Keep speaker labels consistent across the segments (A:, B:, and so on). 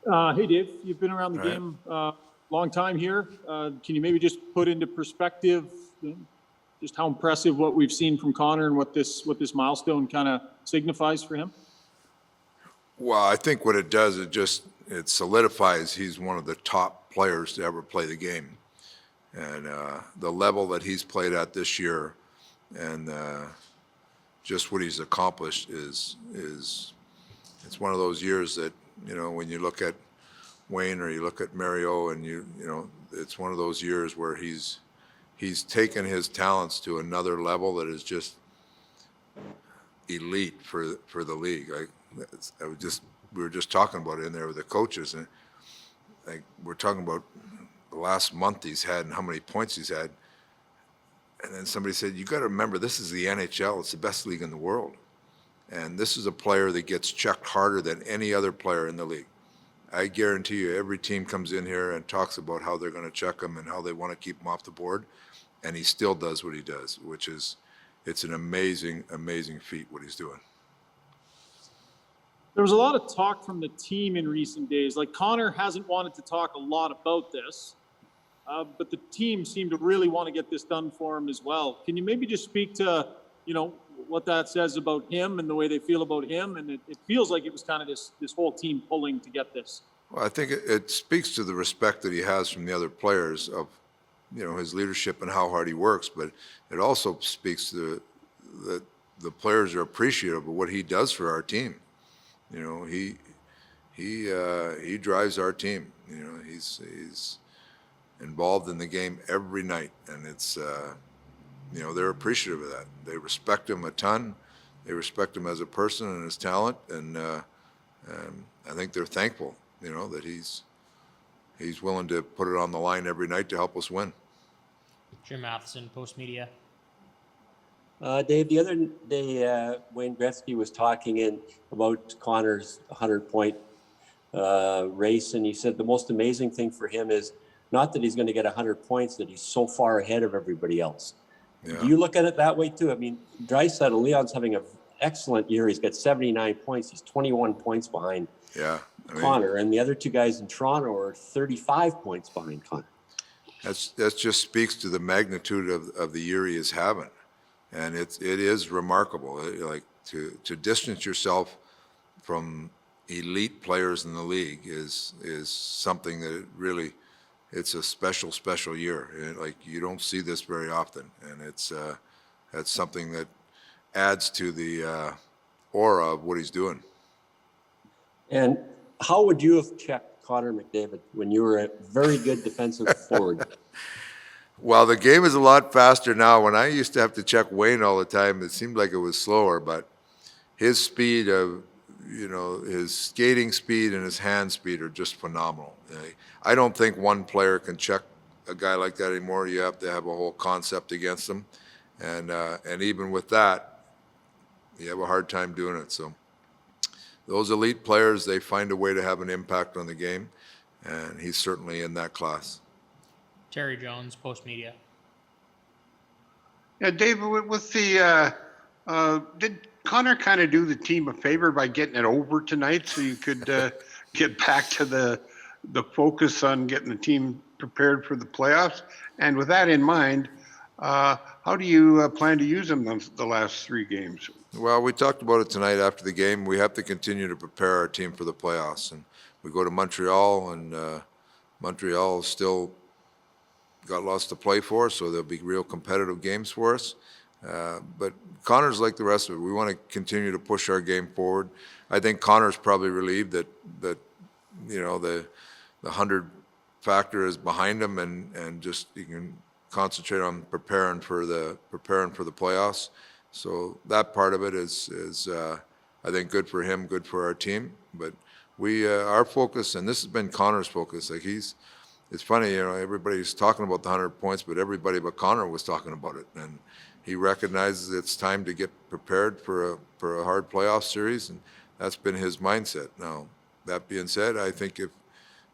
A: Hey, Dave, you've been around the game long time here. Can you maybe just put into perspective just how impressive what we've seen from Connor and what this milestone kind of signifies for him?
B: Well, I think what it does, it solidifies he's one of the top players to ever play the game. And the level that he's played at this year and just what he's accomplished is it's one of those years that, when you look at Wayne or you look at Mario and it's one of those years where he's taken his talents to another level that is just elite for the league. We were just talking about it in there with the coaches, and we're talking about the last month he's had and how many points he's had. And then somebody said, you got to remember, this is the NHL. It's the best league in the world. And this is a player that gets checked harder than any other player in the league. I guarantee you every team comes in here and talks about how they're going to check him and how they want to keep him off the board. And he still does what he does, it's an amazing, amazing feat what he's doing.
A: There was a lot of talk from the team in recent days. Like, Connor hasn't wanted to talk a lot about this, but the team seemed to really want to get this done for him as well. Can you maybe just speak to, what that says about him and the way they feel about him? And it feels like it was kind of this whole team pulling to get this.
B: Well, I think it speaks to the respect that he has from the other players of, his leadership and how hard he works, but it also speaks to the players are appreciative of what he does for our team. He drives our team. He's involved in the game every night, and it's they're appreciative of that. They respect him a ton. They respect him as a person and his talent, and I think they're thankful, that he's willing to put it on the line every night to help us win.
C: Jim Matheson, Post Media.
D: Dave, the other day, Wayne Gretzky was talking about Connor's 100-point race, and he said the most amazing thing for him is not that he's going to get 100 points, that he's so far ahead of everybody else. Yeah. Do you look at it that way too? I mean, Draisaitl, Leon's having an excellent year. He's got 79 points. He's 21 points behind Connor, and the other two guys in Toronto are 35 points behind Connor.
B: That just speaks to the magnitude of the year he is having. And it is remarkable. Like to distance yourself from elite players in the league is something that it's a special year. Like, you don't see this very often, and that's something that adds to the aura of what he's doing.
D: And how would you have checked Connor McDavid when you were a very good defensive forward?
B: Well, the game is a lot faster now. When I used to have to check Wayne all the time, it seemed like it was slower, but his speed of, his skating speed and his hand speed are just phenomenal. I don't think one player can check a guy like that anymore. You have to have a whole concept against him. And even with that, you have a hard time doing it. So those elite players, they find a way to have an impact on the game, and he's certainly in that class.
C: Terry Jones, Post Media.
E: Yeah, David, with the did Connor kind of do the team a favor by getting it over tonight so you could get back to the focus on getting the team prepared for the playoffs? And with that in mind, how do you plan to use him the last 3 games?
B: Well, we talked about it tonight after the game. We have to continue to prepare our team for the playoffs, and we go to Montreal, and Montreal still got lots to play for, so there'll be real competitive games for us. But Connor's like the rest of it. We want to continue to push our game forward. I think Connor's probably relieved that the 100 factor is behind him, and just he can concentrate on preparing for the playoffs. So that part of it is I think good for him, good for our team. But our focus, and this has been Connor's focus. Like, it's funny, everybody's talking about the 100 points, but everybody but Connor was talking about it, and he recognizes it's time to get prepared for a hard playoff series, and that's been his mindset. Now, that being said, I think if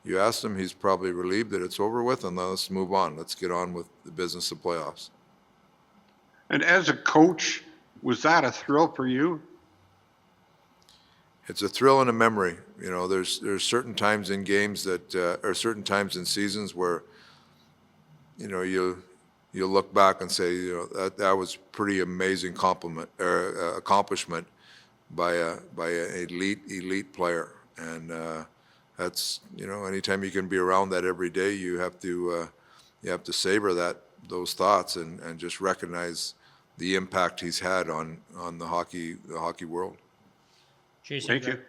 B: you ask him, he's probably relieved that it's over with, and let's move on. Let's get on with the business of playoffs.
E: And as a coach, was that a thrill for you?
B: it's a thrill and a memory. You know, there's certain times in games that, or certain times in seasons where, you know, you'll look back and say, you know, that was pretty amazing accomplishment by an elite player. And that's, you know, anytime you can be around that every day, you have to savor those thoughts and just recognize the impact he's had on the hockey world.
E: Thank you.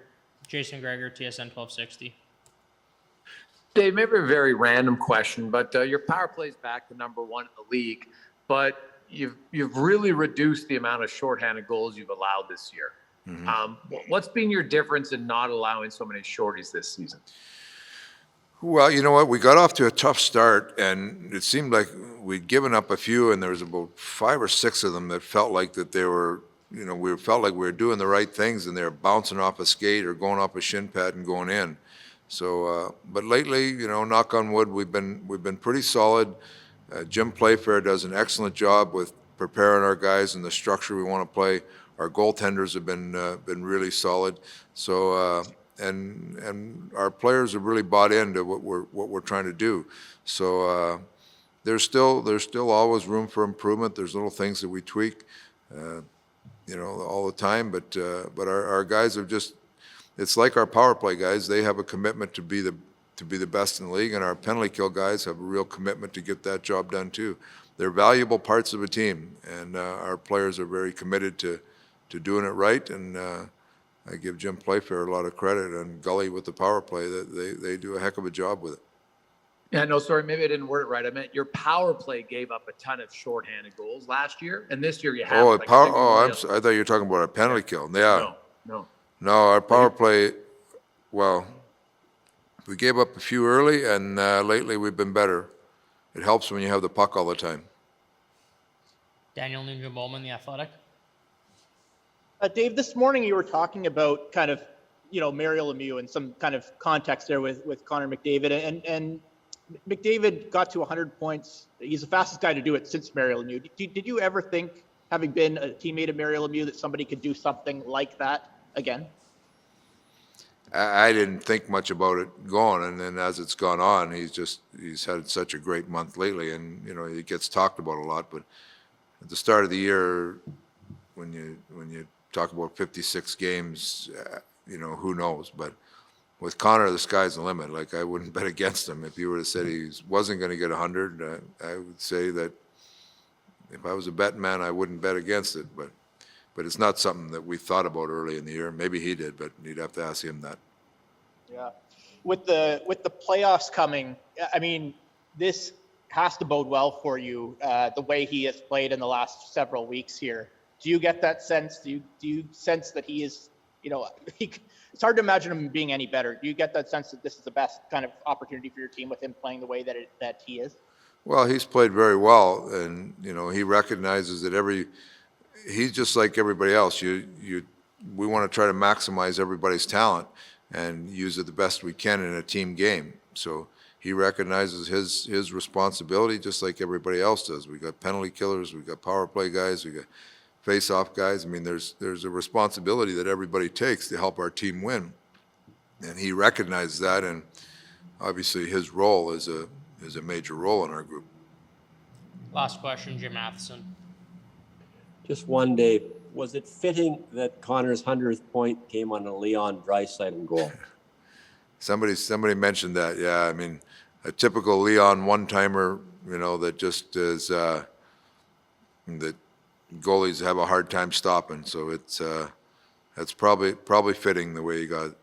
C: Jason Gregor, TSN 1260.
F: Dave, maybe a very random question, but your power play is back to number one in the league, but you've really reduced the amount of shorthanded goals you've allowed this year. Mm-hmm. What's been your difference in not allowing so many shorties this season?
B: Well, you know what? We got off to a tough start, and it seemed like we'd given up a few, and there was about 5 or 6 of them that felt like that they were, you know, we felt like we were doing the right things, and they were bouncing off a skate or going off a shin pad and going in. So, but lately, you know, knock on wood, we've been pretty solid. Jim Playfair does an excellent job with preparing our guys and the structure we want to play. Our goaltenders have been really solid. So, and our players have really bought into what we're trying to do. So, there's still always room for improvement. There's little things that we tweak, you know, all the time. But our guys have just. It's like our power play guys. They have a commitment to be the best in the league, and our penalty kill guys have a real commitment to get that job done too. They're valuable parts of a team, and our players are very committed to doing it right. And I give Jim Playfair a lot of credit, and Gully with the power play. That they do a heck of a job with it.
F: Yeah, no, sorry, maybe I didn't word it right. I meant your power play gave up a ton of shorthanded goals last year, and this year you haven't.
B: I thought you were talking about a penalty kill. Yeah. No, our power play, well, we gave up a few early, and lately we've been better. It helps when you have the puck all the time.
C: Daniel Nugent-Bowman, The Athletic.
G: Dave, this morning you were talking about kind of, you know, Mario Lemieux and some kind of context there with Connor McDavid. And McDavid got to 100 points. He's the fastest guy to do it since Mario Lemieux. Did you ever think, having been a teammate of Mario Lemieux, that somebody could do something like that again?
B: I didn't think much about it going, and then as it's gone on, he's had such a great month lately, and you know, it gets talked about a lot. But at the start of the year, when you talk about 56 games, you know, who knows? But with Connor, the sky's the limit. Like, I wouldn't bet against him. If you were to say he wasn't going to get 100, I would say that if I was a betting man, I wouldn't bet against it. But it's not something that we thought about early in the year. Maybe he did, but you'd have to ask him that.
G: Yeah. With the playoffs coming, I mean, this has to bode well for you, the way he has played in the last several weeks here. Do you get that sense? Do you sense that he is, you know, it's hard to imagine him being any better. Do you get that sense that this is the best kind of opportunity for your team with him playing the way that he is? Well,
B: he's played very well, and you know, he recognizes that he's just like everybody else. We want to try to maximize everybody's talent and use it the best we can in a team game. So he recognizes his responsibility just like everybody else does. We got penalty killers, we got power play guys, we got face-off guys. I mean, there's a responsibility that everybody takes to help our team win, and he recognizes that. And obviously, his role is a major role in our group.
C: Last question, Jim Matheson.
D: Just one day, was it fitting that Connor's 100th point came on a Leon Draisaitl goal?
B: Somebody mentioned that. Yeah, I mean, a typical Leon one-timer, you know, that just is that goalies have a hard time stopping. So that's probably fitting the way he got it.